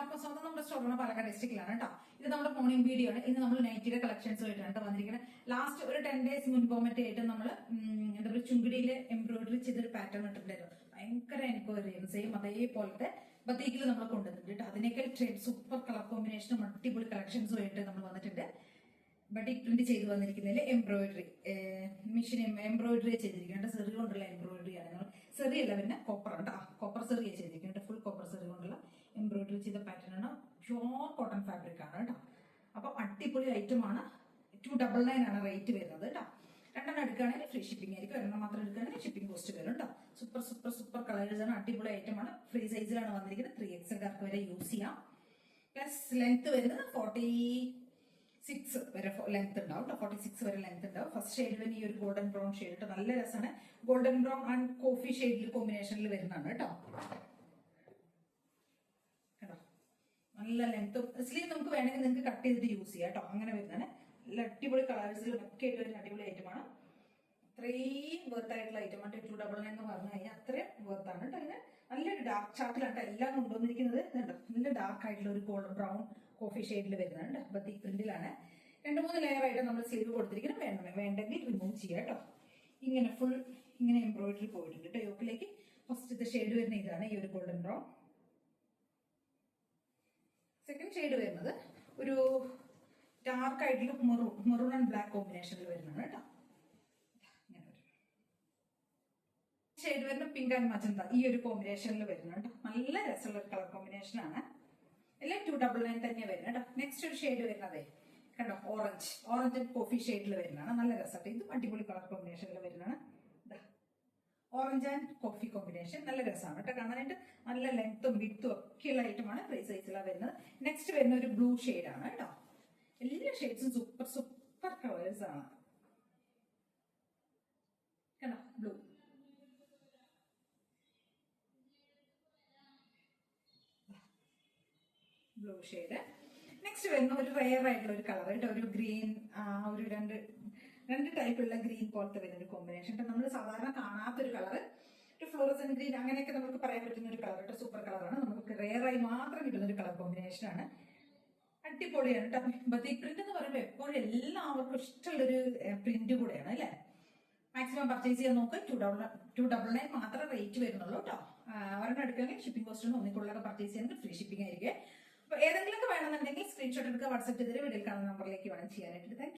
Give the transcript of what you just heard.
എല്ലാവർക്കും സ്വന്തം നമ്മുടെ സ്റ്റോറാണ് പാലക്കാട് ഡിസ്ട്രിക്റ്റിലാണ് കേട്ടോ. ഇത് നമ്മുടെ മോർണിംഗ് വീഡിയോ ആണ്. ഇന്ന് നമ്മൾ നൈറ്റിയുടെ കളക്ഷൻസ് ആയിട്ടാണ് വന്നിരിക്കുന്നത്. ലാസ്റ്റ് ഒരു 10 days മുൻപോ മറ്റേ ആയിട്ട് നമ്മൾ എന്താ പറയുക ചുങ്കിടിയില് എംബ്രോയിഡറി ചെയ്തൊരു പാറ്റേൺ ഇട്ടിട്ടുണ്ടായിരുന്നു. ഭയങ്കര എൻക്വയറി ആയിരുന്നു. സെയിം അതേപോലത്തെ ബത്തീക്കിൽ നമ്മൾ കൊണ്ടുവന്നിട്ടുണ്ട് കേട്ടോ. അതിനേക്കാൾ സൂപ്പർ കളർ കോമ്പിനേഷനും അടിപൊളി കളക്ഷൻസും ആയിട്ട് നമ്മൾ വന്നിട്ടുണ്ട്. ബട്ടിക് പ്രിന്റ് ചെയ്ത് വന്നിരിക്കുന്നതിൽ എംബ്രോയിഡറി മെഷീൻ എംബ്രോയിഡറി ചെയ്തിരിക്കുന്നുണ്ട്. സെറി കൊണ്ടുള്ള എംബ്രോയിഡറി ആണ്. സെറി അല്ല, പിന്നെ കോപ്പർ ഉണ്ട്. കോപ്പർ സെറി ചെയ്തിരിക്കുന്നുണ്ട്. ഫുൾ കോപ്പർ സെറി കൊണ്ടുള്ള എംബ്രോയിഡറി ചെയ്ത പാറ്റേൺ ആണ്. പ്യോർ കോട്ടൺ ഫാബ്രിക് ആണ് കേട്ടോ. അപ്പൊ അടിപൊളി ഐറ്റം ആണ്. 299 ആണ് റേറ്റ് വരുന്നത് കേട്ടോ. രണ്ടെണ്ണം എടുക്കുകയാണെങ്കിൽ ഫ്രീ ഷിപ്പിംഗ് ആയിരിക്കും. ഒരെണ്ണം മാത്രം എടുക്കുകയാണെങ്കിൽ ഷിപ്പിംഗ് കോസ്റ്റ് വരും കേട്ടോ. സൂപ്പർ സൂപ്പർ സൂപ്പർ കളേഴ്സ് ആണ്. അടിപൊളി ഐറ്റം ആണ്. ഫ്രീ സൈസിലാണ് വന്നിരിക്കുന്നത്. 3XL വരെ യൂസ് ചെയ്യാം. പ്ലസ് ലെങ്ത് വരുന്നത് 46 വരെ ലെങ്ത് ഉണ്ടാവും. 46 വരെ ലെങ്ത് ഉണ്ടാവും. ഫസ്റ്റ് ഷെയ്ഡ് തന്നെ ഈ ഒരു ഗോൾഡൻ ബ്രൗൺ ഷെയ്ഡ് കേട്ടോ. നല്ല രസമാണ്. ഗോൾഡൻ ബ്രൗൺ ആൻഡ് കോഫി ഷെയ്ഡിൽ കോമ്പിനേഷനിൽ വരുന്നതാണ് കേട്ടോ. കേട്ടോ നല്ല ലെങ്ത്തും സ്ലീവ് നമുക്ക് വേണമെങ്കിൽ നിങ്ങൾക്ക് കട്ട് ചെയ്തിട്ട് യൂസ് ചെയ്യാം കേട്ടോ. അങ്ങനെ വരുന്നതാണ്. നല്ല അടിപൊളി കളേഴ്സിൽ ഒക്കെ ആയിട്ട് വരുന്ന അടിപൊളി ഐറ്റമാണ്. അത്രയും വർത്ത് ആയിട്ടുള്ള ഐറ്റമാണ്. 299 എന്ന് പറഞ്ഞു കഴിഞ്ഞാൽ അത്രയും വർത്താണ് കേട്ടോ. അതിന് നല്ലൊരു ഡാർക്ക് ചാർട്ടിലാണ് എല്ലാം കൊണ്ടുവന്നിരിക്കുന്നത്. നല്ല ഡാർക്ക് ആയിട്ടുള്ള ഒരു ഗോൾഡൻ ബ്രൗൺ കോഫി ഷെയ്ഡിൽ വരുന്നുണ്ട്. ബത്തീക് പ്രിന്റിലാണ്. 2-3 ലെയർ ആയിട്ട് നമ്മൾ സ്ലീവ് കൊടുത്തിരിക്കുന്നത്. വേണ്ടെങ്കിൽ റിമൂവ് ചെയ്യാം കേട്ടോ. ഇങ്ങനെ ഫുൾ ഇങ്ങനെ എംബ്രോയിഡറി പോയിട്ടുണ്ട് കേട്ടോ. യോക്കിലേക്ക് ഫസ്റ്റത്തെ ഷെയ്ഡ് വരുന്ന ഇതാണ്, ഈ ഒരു ഗോൾഡൻ ബ്രൗൺ. സെക്കൻഡ് ഷെയ്ഡ് വരുന്നത് ഒരു ഡാർക്ക് ആയിട്ടുള്ള മെറൂൺ ആൻഡ് ബ്ലാക്ക് കോമ്പിനേഷനിൽ വരുന്നതാണ് കേട്ടോ. ഷെയ്ഡ് വരുന്ന പിങ്ക് ആൻഡ് മജന്ത ഈ ഒരു കോമ്പിനേഷനിൽ വരുന്നുണ്ട്. നല്ല രസമുള്ള ഒരു കളർ കോമ്പിനേഷൻ ആണ്. എല്ലാം 299 തന്നെ വരുന്നത് കേട്ടോ. നെക്സ്റ്റ് ഒരു ഷെയ്ഡ് വരുന്നതേ കണ്ടോ, ഓറഞ്ച് ആൻഡ് കോഫി ഷെയ്ഡിൽ വരുന്നതാണ്. നല്ല രസമായിട്ട് ഇതും അടിപൊളി കളർ കോമ്പിനേഷനിൽ വരുന്നതാണ്. ഓറഞ്ച് ആൻഡ് കോഫി കോമ്പിനേഷൻ നല്ല രസമാണ് കേട്ടോ. കാണാനായിട്ട് നല്ല ലെങ്ത്തും വിത്തും ഒക്കെയുള്ള ഐറ്റമാണ്. ഫ്രീ സൈസിലാണ് വരുന്നത്. നെക്സ്റ്റ് വരുന്ന ഒരു ബ്ലൂ ഷെയ്ഡാണ് കേട്ടോ. എല്ലാ ഷെയ്ഡ്സും സൂപ്പർ സൂപ്പർ കളേഴ്സ് ആണ് കേട്ടോ. Blue shade. നെക്സ്റ്റ് വരുന്ന ഒരു റെയർ ആയിട്ടുള്ള ഒരു കളർ കേട്ടോ. ഒരു ഗ്രീൻ, ഒരു രണ്ട് ടൈപ്പുള്ള ഗ്രീൻ പോലത്തെ വരുന്ന ഒരു കോമ്പിനേഷൻ. നമ്മൾ സാധാരണ കാണാത്തൊരു കളർ, ഒരു ഫ്ലോറസൻ ഗ്രീൻ അങ്ങനെയൊക്കെ നമുക്ക് പറയാൻ പറ്റുന്ന ഒരു കളർ കേട്ടോ. സൂപ്പർ കളറാണ്. നമുക്ക് റെയർ ആയി മാത്രം കിട്ടുന്ന ഒരു കളർ കോമ്പിനേഷൻ ആണ്. അടിപൊളിയാണ് കേട്ടോ. ബത്തീക് പ്രിന്റ് എന്ന് പറയുമ്പോൾ എപ്പോഴും എല്ലാവർക്കും ഇഷ്ടമുള്ളൊരു പ്രിന്റ് കൂടെയാണ് അല്ലേ. മാക്സിമം പർച്ചേസ് ചെയ്യാൻ നോക്ക്. 299 മാത്രം റേറ്റ് വരുന്നുള്ളൂ കേട്ടോ. ഒരെണ്ണം എടുക്കുകയാണെങ്കിൽ ഷിപ്പിംഗ് കോസ്റ്റ് ഒന്നും ഒന്നിക്കുള്ളതൊക്കെ പർച്ചേസ് ചെയ്യാൻ ഫ്രീ ഷിപ്പിംഗ് ആയിരിക്കും. അപ്പൊ ഏതെങ്കിലും വേണമെന്നുണ്ടെങ്കിൽ സ്ക്രീൻഷോട്ട് എടുക്കുക, വാട്സ്ആപ്പ് ചെയ്തിട്ട് വീഡിയോയിൽ കാണുന്ന നമ്പറിലേക്ക് വേണം ചെയ്യാനായിട്ട്.